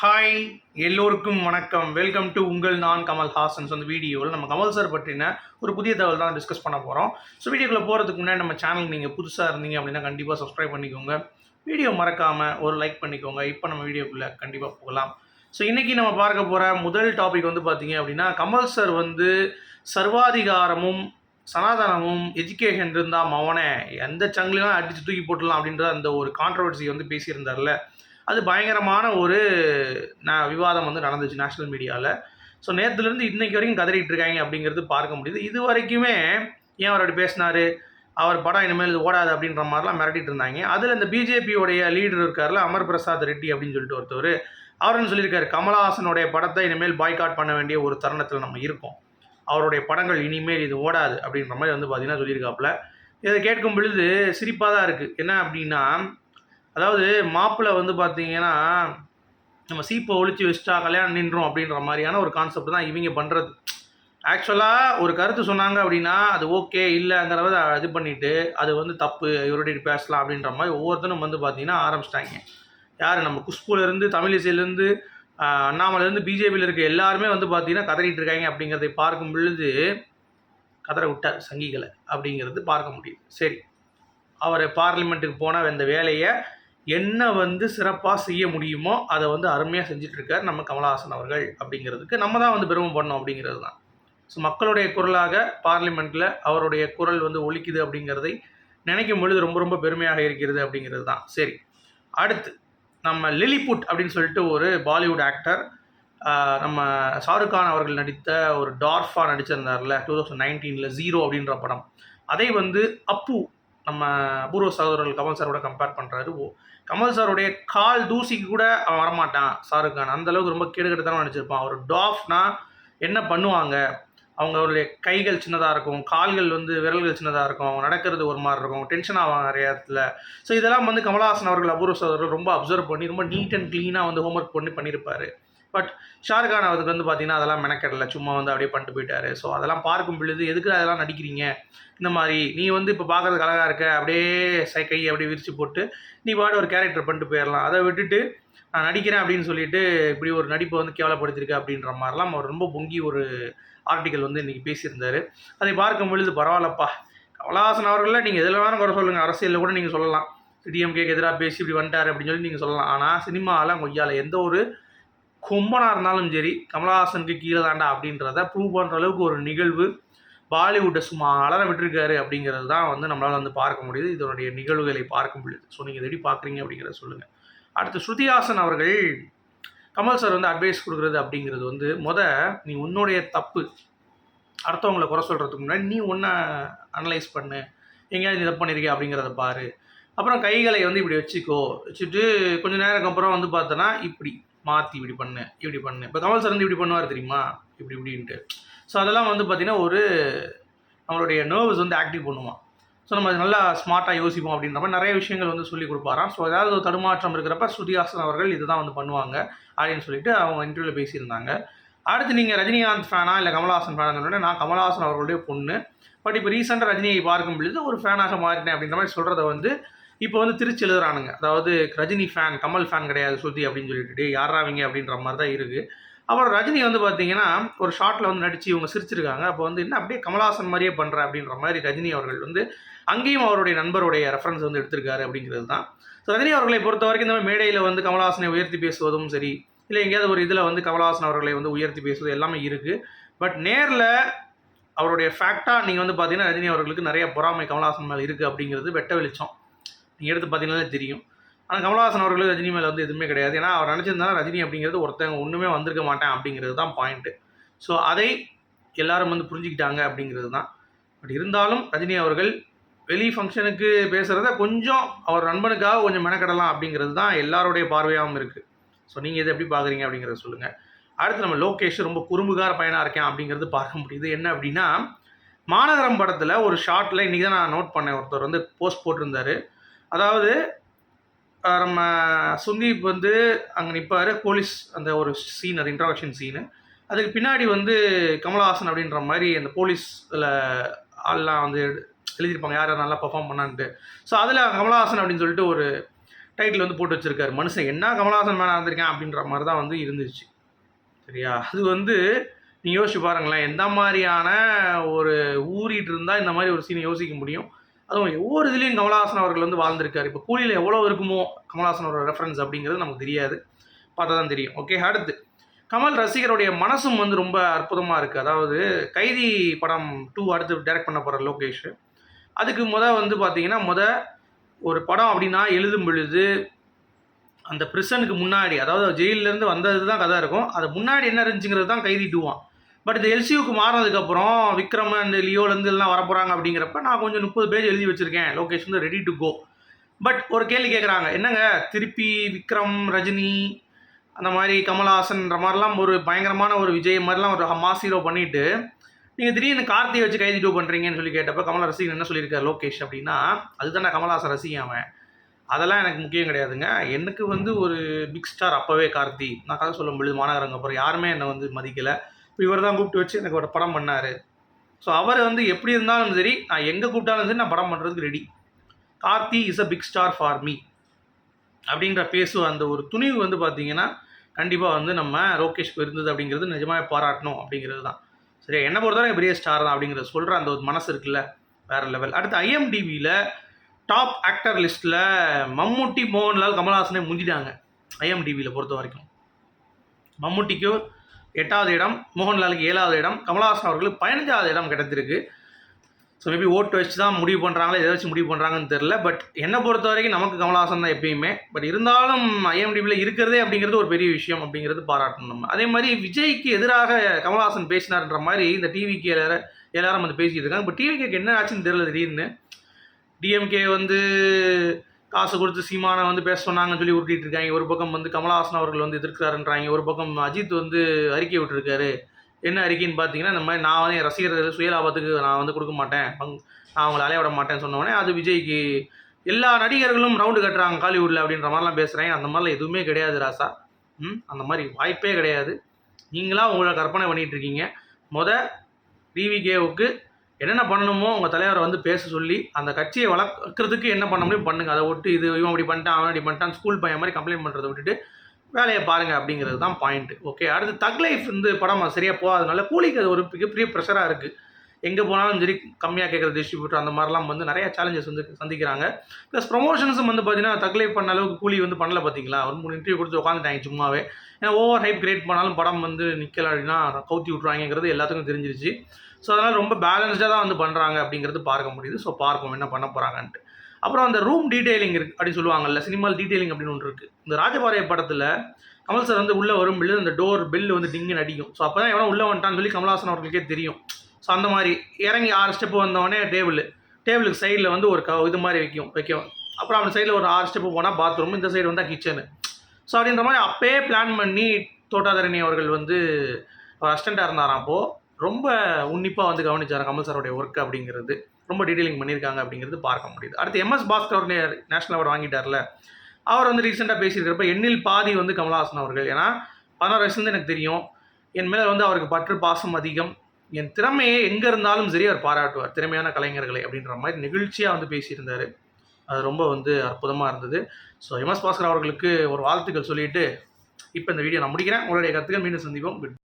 Hi, எல்லோருக்கும் வணக்கம். Welcome to உங்கள் நான் கமல் ஹாசன்ஸ். அந்த வீடியோவில் நம்ம கமல் சார் பற்றின ஒரு புதிய தகவல் தான் டிஸ்கஸ் பண்ண போகிறோம். ஸோ வீடியோக்குள்ளே போகிறதுக்கு முன்னாடி நம்ம சேனல் நீங்கள் புதுசாக இருந்தீங்க அப்படின்னா கண்டிப்பாக சப்ஸ்கிரைப் பண்ணிக்கோங்க. வீடியோ மறக்காமல் ஒரு லைக் பண்ணிக்கோங்க. இப்போ நம்ம வீடியோக்குள்ளே கண்டிப்பாக போகலாம். ஸோ இன்றைக்கி நம்ம பார்க்க போகிற முதல் டாபிக் வந்து பார்த்திங்க அப்படின்னா, கமல் சார் வந்து சர்வாதிகாரமும் சனாதனமும் எஜுகேஷன் இருந்தால் மவனே எந்த சங்கிலாம் அடித்து தூக்கி போட்டுடலாம் அப்படின்ற அந்த ஒரு கான்ட்ரவர்சி வந்து பேசியிருந்தார்ல. அது பயங்கரமான ஒரு விவாதம் வந்து நடந்துச்சு நேஷ்னல் மீடியாவில். ஸோ நேற்றுலேருந்து இன்றைக்கி வரைக்கும் கதறிட்டு இருக்காங்க அப்படிங்கிறது பார்க்க முடியுது. இது வரைக்குமே ஏன் அவர் அப்படி பேசினார், அவர் படம் இனிமேல் இது ஓடாது அப்படின்ற மாதிரிலாம் மிரட்டிட்டு இருந்தாங்க. அதில் இந்த பிஜேபியோடைய லீடர் இருக்கார்ல, அமர் பிரசாத் ரெட்டி அப்படின்னு சொல்லிட்டு ஒருத்தர், அவருன்னு சொல்லியிருக்காரு, கமல்ஹாசனுடைய படத்தை இனிமேல் பாய்காட் பண்ண வேண்டிய ஒரு தருணத்தில் நம்ம இருக்கோம், அவருடைய படங்கள் இனிமேல் இது ஓடாது அப்படின்ற மாதிரி வந்து பார்த்திங்கன்னா சொல்லியிருக்காப்புல. இதை கேட்கும் பொழுது சிரிப்பாக தான் இருக்குது. என்ன அப்படின்னா, அதாவது மாப்பிள்ளை வந்து பார்த்தீங்கன்னா நம்ம சீப்பை ஒழிச்சு வச்சுட்டா கல்யாணம் நின்றோம் அப்படின்ற மாதிரியான ஒரு கான்செப்ட் தான் இவங்க பண்ணுறது. ஆக்சுவலாக ஒரு கருத்து சொன்னாங்க அப்படின்னா அது ஓகே இல்லைங்கிறத இது பண்ணிவிட்டு அது வந்து தப்பு, இவருடைய பேசலாம் அப்படின்ற மாதிரி ஒவ்வொருத்தரும் வந்து பார்த்திங்கன்னா ஆரம்பிச்சிட்டாங்க. யார் நம்ம குஷ்புலேருந்து தமிழிசையிலேருந்து அண்ணாமலேருந்து பிஜேபியில் இருக்க எல்லாருமே வந்து பார்த்திங்கன்னா கதறிட்டு இருக்காங்க. அப்படிங்கிறதை பார்க்கும் பொழுது கதற விட்டார் சங்கிகளை அப்படிங்கிறது பார்க்க முடியுது. சரி, அவர் பார்லிமெண்ட்டுக்கு போன அந்த வேலையை என்ன வந்து சிறப்பாக செய்ய முடியுமோ அதை வந்து அருமையாக செஞ்சிட்ருக்கார் நம்ம கமல்ஹாசன் அவர்கள். அப்படிங்கிறதுக்கு நம்ம தான் வந்து பெருமை பண்ணோம் அப்படிங்கிறது தான். ஸோ மக்களுடைய குரலாக பார்லிமெண்ட்டில் அவருடைய குரல் வந்து ஒலிக்குது அப்படிங்கிறதை நினைக்கும் பொழுது ரொம்ப ரொம்ப பெருமையாக இருக்கிறது அப்படிங்கிறது தான். சரி, அடுத்து நம்ம லிலிபுட் அப்படின்னு சொல்லிட்டு ஒரு பாலிவுட் ஆக்டர், நம்ம ஷாருக் கான் அவர்கள் நடித்த ஒரு டார்ஃபாக நடிச்சிருந்தார்ல 2019 ஜீரோ அப்படின்ற படம், அதை வந்து அப்பு நம்ம அபூர்வ சகோதரர்கள் கமல் சாரோட கம்பேர் பண்ணுறாரு. கமல் சாருடைய கால் தூசிக்கு கூட அவன் வரமாட்டான் ஷாருக் கான், அந்தளவுக்கு ரொம்ப கேடுகெடுத்தாலும் நடிச்சிருப்பான். அவர் டாஃப்னா என்ன பண்ணுவாங்க, அவங்களுடைய கைகள் சின்னதாக இருக்கும், கால்கள் வந்து விரல்கள் சின்னதாக இருக்கும், அவங்க நடக்கிறது ஒரு மாதிரி இருக்கும், டென்ஷன் ஆவாங்க நிறைய இடத்துல. ஸோ இதெல்லாம் வந்து கமல்ஹாசன் அவர்கள் அபூர்வ சகோதரர்கள் ரொம்ப அப்சர்வ் பண்ணி ரொம்ப நீட் அண்ட் க்ளீனாக வந்து ஹோம்ஒர்க் பண்ணியிருப்பார். பட் ஷாருக் கான் அவருக்கு வந்து பார்த்திங்கன்னா அதெல்லாம் மெனக்கடலை, சும்மா வந்து அப்படியே பண்ணிட்டு போயிட்டார். ஸோ அதெல்லாம் பார்க்கும் பொழுது எதுக்கு அதெல்லாம் நடிக்கிறீங்க, இந்த மாதிரி நீ வந்து இப்போ பார்க்குறதுக்கு அழகாக இருக்க, அப்படியே கையை அப்படியே விரித்து போட்டு நீ பாட்டு ஒரு கேரக்டர் பண்ணிட்டு போயிடலாம், அதை விட்டுட்டு நான் நடிக்கிறேன் அப்படின்னு சொல்லிட்டு இப்படி ஒரு நடிப்பை வந்து கேவலப்படுத்திருக்க அப்படின்ற மாதிரிலாம் அவர் ரொம்ப பொங்கி ஒரு ஆர்டிக்கல் வந்து இன்றைக்கி பேசியிருந்தார். அதை பார்க்கும் பொழுது பரவாயில்லப்பா, கமல்ஹாசன் அவர்களில் நீங்கள் எதில் வேணும் குறை சொல்லுங்கள், அரசியலில் கூட நீங்கள் சொல்லலாம், டிஎம்கேக்கு எதிராக பேசி இப்படி வந்துட்டார் அப்படின்னு சொல்லி நீங்கள் சொல்லலாம். ஆனால் சினிமாவில் கொய்யால் எந்த ஒரு கொம்பனாக இருந்தாலும் சரி கமல்ஹாசனுக்கு கீழே தாண்டா அப்படின்றத ப்ரூவ் பண்ணுற அளவுக்கு ஒரு நிகழ்வு பாலிவுட்டை சும்மா அலற விட்டுருக்காரு அப்படிங்கிறது தான் வந்து நம்மளால் வந்து பார்க்க முடியுது, இதனுடைய நிகழ்வுகளை பார்க்கும் பொழுது. ஸோ நீங்கள் எப்படி பார்க்குறீங்க அப்படிங்கிறத சொல்லுங்கள். அடுத்து ஸ்ருதிஹாசன் அவர்கள் கமல் சார் வந்து அட்வைஸ் கொடுக்குறது அப்படிங்கிறது வந்து நீ உன்னுடைய தப்பு அடுத்தவங்களை குறை சொல்கிறதுக்கு முன்னாடி நீ ஒன்றை அனலைஸ் பண்ணு, எங்கேயாவது இதை பண்ணியிருக்கே அப்படிங்கிறத பாரு, அப்புறம் கைகளை வந்து இப்படி வச்சுட்டு கொஞ்சம் நேரம் அப்புறம் வந்து பார்த்தோன்னா இப்படி மாற்றி இப்படி பண்ணு. இப்போ கமல் சார் வந்து இப்படி பண்ணுவார் தெரியுமா, இப்படின்ட்டு. ஸோ அதெல்லாம் வந்து பார்த்திங்கன்னா ஒரு நம்மளுடைய நர்வ்ஸ் வந்து ஆக்டிவ் பண்ணுவான். ஸோ நம்ம நல்லா ஸ்மார்ட்டாக யோசிப்போம் அப்படின்ற மாதிரி நிறைய விஷயங்கள் வந்து சொல்லி கொடுப்பாராம். ஸோ ஏதாவது ஒரு தடுமாற்றம் இருக்கிறப்ப ஸ்ருதிஹாசன் அவர்கள் இதுதான் வந்து பண்ணுவாங்க அப்படின்னு சொல்லிட்டு அவங்க இன்டர்வியூவில் பேசியிருந்தாங்க. அடுத்து நீங்கள் ரஜினிகாந்த் ஃபேனா இல்லை கமல்ஹாசன் ஃபேனான்னு, நான் கமல்ஹாசன் அவர்களுடைய பொண்ணு, பட் இப்போ ரீசெண்டாக ரஜினியை பார்க்கும் பொழுது ஒரு ஃபேனாக மாறினேன் அப்படின்ற மாதிரி சொல்கிறத வந்து இப்போ வந்து திருச்சி எழுதுறானுங்க. அதாவது ரஜினி ஃபேன், கமல் ஃபேன் கிடையாது ஸ்ருதி அப்படின்னு சொல்லிட்டு யாராவிங்க அப்படின்ற மாதிரி தான் இருக்குது. அப்புறம் ரஜினி வந்து பார்த்தீங்கன்னா ஒரு ஷார்ட்டில் வந்து நடித்து இவங்க சிரிச்சிருக்காங்க. அப்போ வந்து என்ன அப்படியே கமல்ஹாசன் மாதிரியே பண்ணுற அப்படின்ற மாதிரி ரஜினி அவர்கள் வந்து அங்கேயும் அவருடைய நண்பருடைய ரெஃபரன்ஸ் வந்து எடுத்திருக்காரு அப்படிங்கிறது தான். ஸோ ரஜினி அவர்களை பொறுத்த வரைக்கும் இந்த மாதிரி மேடையில் வந்து கமல்ஹாசனை உயர்த்தி பேசுவதும் சரி, இல்லை எங்கேயாவது ஒரு இதில் வந்து கமல்ஹாசன் அவர்களை வந்து உயர்த்தி பேசுவது எல்லாமே இருக்குது. பட் நேரில் அவருடைய ஃபேக்டாக நீங்கள் வந்து பார்த்தீங்கன்னா ரஜினி அவர்களுக்கு நிறைய பொறாமை கமல்ஹாசன் மேலே இருக்குது அப்படிங்கிறது வெட்ட வெளிச்சம். நீங்கள் எடுத்து பார்த்தீங்கன்னா தெரியும். ஆனால் கமல்ஹாசன் அவர்களுக்கு ரஜினி மேலே வந்து எதுவுமே கிடையாது. ஏன்னா அவர் நினச்சிருந்தாலும் ரஜினி அப்படிங்கிறது ஒருத்தவங்க ஒன்றுமே வந்திருக்க மாட்டேன் அப்படிங்கிறது தான் பாயிண்ட்டு. ஸோ அதை எல்லோரும் வந்து புரிஞ்சுக்கிட்டாங்க அப்படிங்கிறது தான். பட் இருந்தாலும் ரஜினி அவர்கள் வெளி ஃபங்க்ஷனுக்கு பேசுகிறத கொஞ்சம் அவர் நண்பனுக்காக கொஞ்சம் மெனக்கடலாம் அப்படிங்கிறது தான் எல்லாருடைய பார்வையாகவும் இருக்குது. ஸோ நீங்கள் இதை எப்படி பார்க்குறீங்க அப்படிங்கிறத சொல்லுங்கள். அடுத்து நம்ம லோகேஷ் ரொம்ப குறும்புகார பையனாக இருக்கேன் அப்படிங்கிறது பார்க்க முடியுது. என்ன அப்படின்னா, மாநகரம் படத்தில் ஒரு ஷார்ட்டில் இன்றைக்கி தான் நான் நோட் பண்ணேன், ஒருத்தர் வந்து போஸ்ட் போட்டிருந்தார். அதாவது நம்ம சுந்தீப் வந்து அங்கே நிற்பார், போலீஸ் அந்த ஒரு சீன், அது இன்ட்ரோடக்ஷன் சீனு. அதுக்கு பின்னாடி வந்து கமல்ஹாசன் அப்படின்ற மாதிரி அந்த போலீஸில் ஆள்லாம் வந்து எழுதியிருப்பாங்க யார் நல்லா பர்ஃபார்ம் பண்ணான்ட்டு. ஸோ அதில் கமல்ஹாசன் அப்படின்னு சொல்லிட்டு ஒரு டைட்டில் வந்து போட்டு வச்சுருக்காரு. மனுஷன் என்ன கமலஹாசன் மேலே இருந்திருக்கேன் அப்படின்ற மாதிரி தான் வந்து இருந்துச்சு. சரியா? அது வந்து நீங்கள் யோசிச்சு பாருங்களேன், எந்த மாதிரியான ஒரு ஊறிட்டு இருந்தால் இந்த மாதிரி ஒரு சீனை யோசிக்க முடியும். அதுவும் ஒவ்வொரு இதுலேயும் கமலஹாசன் அவர்கள் வந்து வாழ்ந்திருக்காரு. இப்போ கூலியில் எவ்வளோ இருக்குமோ கமலஹாசனோட ரெஃபரன்ஸ் அப்படிங்கிறது நமக்கு தெரியாது, பார்த்தா தான் தெரியும். ஓகே, அடுத்து கமல் ரசிகருடைய மனசும் வந்து ரொம்ப அற்புதமாக இருக்குது. அதாவது கைதி படம் 2 அடுத்து டைரக்ட் பண்ண போகிற லோகேஷ். அதுக்கு வந்து பார்த்தீங்கன்னா ஒரு படம் அப்படின்னா எழுதும் பொழுது அந்த பிரிசனுக்கு முன்னாடி, அதாவது ஜெயிலேருந்து வந்தது தான் கதை இருக்கும். அது முன்னாடி என்ன இருந்துச்சுங்கிறது தான் கைதி 2. பட் இந்த எல்சியூக்கு மாறினதுக்கப்புறம் விக்ரம் அண்ட் லியோலேருந்து எல்லாம் வரப்போகிறாங்க அப்படிங்கிறப்ப நான் கொஞ்சம் 30 பேஜ் எழுதி வச்சுருக்கேன். லோகேஷ் வந்து ரெடி டு கோ. பட் ஒரு கேள்வி கேட்குறாங்க, என்னங்க திருப்பி விக்ரம், ரஜினி, அந்த மாதிரி கமல்ஹாசன்ற மாதிரிலாம் ஒரு பயங்கரமான ஒரு விஜய் மாதிரிலாம் ஒரு மாஸ் ஹீரோ பண்ணிவிட்டு நீங்கள் திடீர்னு கார்த்தியை வச்சு கைதி 2 பண்ணுறீங்கன்னு சொல்லி கேட்டப்போ கமல் ரசிகன் என்ன சொல்லியிருக்காரு லோகேஷ் அப்படின்னா, அதுதான் நான் கமல்ஹாசன் ரசிகன் அவன், அதெல்லாம் எனக்கு முக்கியம் கிடையாதுங்க. எனக்கு வந்து ஒரு பிக் ஸ்டார் அப்போவே கார்த்தி. நான் கதை சொல்லும் பொழுது மாநகரங்க அப்புறம் யாருமே என்னை வந்து மதிக்கலை. இப்போ இவர் தான் கூப்பிட்டு வச்சு எனக்கு ஒரு படம் பண்ணார். ஸோ அவர் வந்து எப்படி இருந்தாலும் சரி, நான் எங்கே கூப்பிட்டாலும் சரி நான் படம் பண்ணுறதுக்கு ready. Karthi is a big star for me அப்படின்ற பேசும் அந்த ஒரு துணிவு வந்து பார்த்தீங்கன்னா கண்டிப்பாக வந்து நம்ம லோகேஷ்க்கு இருந்தது அப்படிங்கிறது நிஜமாக பாராட்டணும் அப்படிங்கிறது தான். சரியா? என்னை பொறுத்தவரை பெரிய ஸ்டார் தான் அப்படிங்கிறத சொல்கிற அந்த ஒரு மனசு இருக்குல்ல, வேறு லெவல். அடுத்து IMDbயில் டாப் ஆக்டர் லிஸ்ட்டில் மம்முட்டி, மோகன்லால், கமல்ஹாசனே முந்திட்டாங்க. IMDbயில் பொறுத்த வரைக்கும் மம்முட்டிக்கு 8வது இடம், மோகன்லாலுக்கு 7வது இடம், கமல்ஹாசன் அவர்களுக்கு 15வது இடம் கிடைத்திருக்கு. ஸோ மேபி ஓட்டு வச்சு தான் முடிவு பண்ணுறாங்களா, எதை வச்சு முடிவு பண்ணுறாங்கன்னு தெரில. பட் என்னை பொறுத்த வரைக்கும் நமக்கு கமல்ஹாசன் தான் எப்பயுமே. பட் இருந்தாலும் IMDbயில் இருக்கிறதே அப்படிங்கிறது ஒரு பெரிய விஷயம் அப்படிங்கிறது பாராட்டணும் நம்ம. அதே மாதிரி விஜய்க்கு எதிராக கமல்ஹாசன் பேசினார்ன்ற மாதிரி இந்த டிவிக்கு எல்லாரும் வந்து பேசிக்கிட்டு இருக்காங்க. இப்போ டிவிக்கு என்ன ஆச்சுன்னு தெரியல. திடீர்னு டிஎம்கே வந்து காசு கொடுத்து சீமானை வந்து பேச சொன்னாங்கன்னு சொல்லி உருட்டிட்டு இருக்காங்க. ஒரு பக்கம் வந்து கமல்ஹாசன் அவர்கள் வந்து எதிர்க்கிறாருன்றாங்க. ஒரு பக்கம் அஜித் வந்து அறிக்கை விட்டுருக்காரு. என்ன அறிக்கைன்னு பார்த்தீங்கன்னா, இந்த மாதிரி நான் வந்து என் ரசிகர்கள் சுயலாபத்துக்கு நான் வந்து கொடுக்க மாட்டேன், நான் அவங்களை அலைய விட மாட்டேன்னு சொன்னோடனே அது விஜய்க்கு எல்லா நடிகர்களும் ரவுண்டு கட்டுறாங்க காலிவுட்டில் அப்படின்ற மாதிரிலாம் பேசுகிறாங்க. அந்த மாதிரிலாம் எதுவுமே கிடையாது ராசா. அந்த மாதிரி வாய்ப்பே கிடையாது. நீங்களாம் உங்களை கற்பனை பண்ணிகிட்டு இருக்கீங்க. டிவிகேவுக்கு என்னென்ன பண்ணணுமோ உங்கள் தலைவரை வந்து பேச சொல்லி அந்த கட்சியை வளர்க்குறதுக்கு என்ன பண்ண முடியும் பண்ணுங்கள். அதை விட்டு இது இவன் அப்படி பண்ணிட்டான், அவன் அப்படி பண்ணிட்டான், ஸ்கூல் பையன் மாதிரி கம்ப்ளைண்ட் பண்ணுறதை விட்டுட்டு வேலையை பாருங்கள் அப்படிங்கிறது தான் பாயிண்ட்டு. ஓகே, அடுத்து தக் லைஃப் வந்து படம் சரியாக போகாதனால கூலிக்கு அது ஒரு மிகப்பெரிய ப்ரெஷராக இருக்குது. எங்கே போனாலும் சரி கம்மியாக கேட்குற டிஸ்ட்ரிபியூட்டர் அந்த மாதிரிலாம் வந்து நிறையா சேலஞ்சஸ் வந்து சந்திக்கிறாங்க. ப்ளஸ் ப்ரொமோஷன்ஸும் வந்து பார்த்தீங்கன்னா தக் லைஃப் பண்ண அளவுக்கு கூலி வந்து பண்ணல. பார்த்தீங்களா, ஒரு 3 இன்டர்வியூ கொடுத்து உட்காந்துட்டாங்க சும்மாவே. ஏன்னா ஓவர் ஹைப் கிரியேட் பண்ணாலும் படம் வந்து நிற்கல அப்படின்னா கவுத்தி விட்ருவாங்கிறது எல்லாத்துக்கும் தெரிஞ்சிருச்சு. ஸோ அதனால் ரொம்ப பேலன்ஸ்டாக தான் வந்து பண்ணுறாங்க அப்படிங்கிறது பார்க்க முடியுது. ஸோ பார்ப்போம் என்ன பண்ண போகிறாங்கன்ட்டு. அப்புறம் அந்த ரூம் டீட்டெயிலிங் இருக்குது அப்படி சொல்லுவாங்கல்ல, சினிமால் டீட்டெயிலிங் அப்படின்னு ஒன்று இருக்குது. இந்த ராஜபாளைய படத்தில் கமல் சார் வந்து உள்ளே வரும் பொழுது அந்த டோர் பெல் வந்து டிங்குன்னு அடிக்கும். ஸோ அப்போ தான் எவனோ உள்ளே வந்துட்டான்னு சொல்லி கமல்ஹாசன் அவர்களுக்கே தெரியும். ஸோ அந்த மாதிரி இறங்கி 6 ஸ்டெப்பு வந்தவொடனே டேபிளுக்கு சைடில் வந்து ஒரு இது மாதிரி வைக்கும். அப்புறம் அந்த சைடில் ஒரு 6 ஸ்டெப்பு போனால் பாத்ரூம், இந்த சைடு வந்தால் கிச்சனு. ஸோ அப்படின்ற மாதிரி அப்பயே பிளான் பண்ணி தோட்டாதரணி அவர்கள் வந்து அவர் அசிஸ்டண்ட்டாக இருந்தாராம். அப்போது ரொம்ப உன்னிப்பாக வந்து கவனிச்சார் கமல் சாரோடைய ஒர்க் அப்படிங்கிறது. ரொம்ப டீட்டெயிலிங் பண்ணியிருக்காங்க அப்படிங்கிறது பார்க்க முடியுது. அடுத்து MS பாஸ்கர் நேஷனல் அவார்டு வாங்கிட்டார்ல, அவர் வந்து ரீசெண்டாக பேசியிருக்கிறப்ப எண்ணில் பாதி வந்து கமல்ஹாசன் அவர்கள். ஏன்னா 16 வயசுலேருந்து எனக்கு தெரியும், என் மேலே வந்து அவருக்கு பற்று பாசம் அதிகம், என் திறமையை எங்கே இருந்தாலும் சரி அவர் பாராட்டுவார், திறமையான கலைஞர்களை அப்படின்ற மாதிரி நெகிழ்ச்சியாக வந்து பேசியிருந்தார். அது ரொம்ப வந்து அற்புதமாக இருந்தது. ஸோ MS பாஸ்கர் அவர்களுக்கு ஒரு வாழ்த்துக்கள் சொல்லிவிட்டு இப்போ இந்த வீடியோ நான் முடிக்கிறேன். உங்களுடைய கருத்துக்கள் மீண்டும் சந்திப்போம்.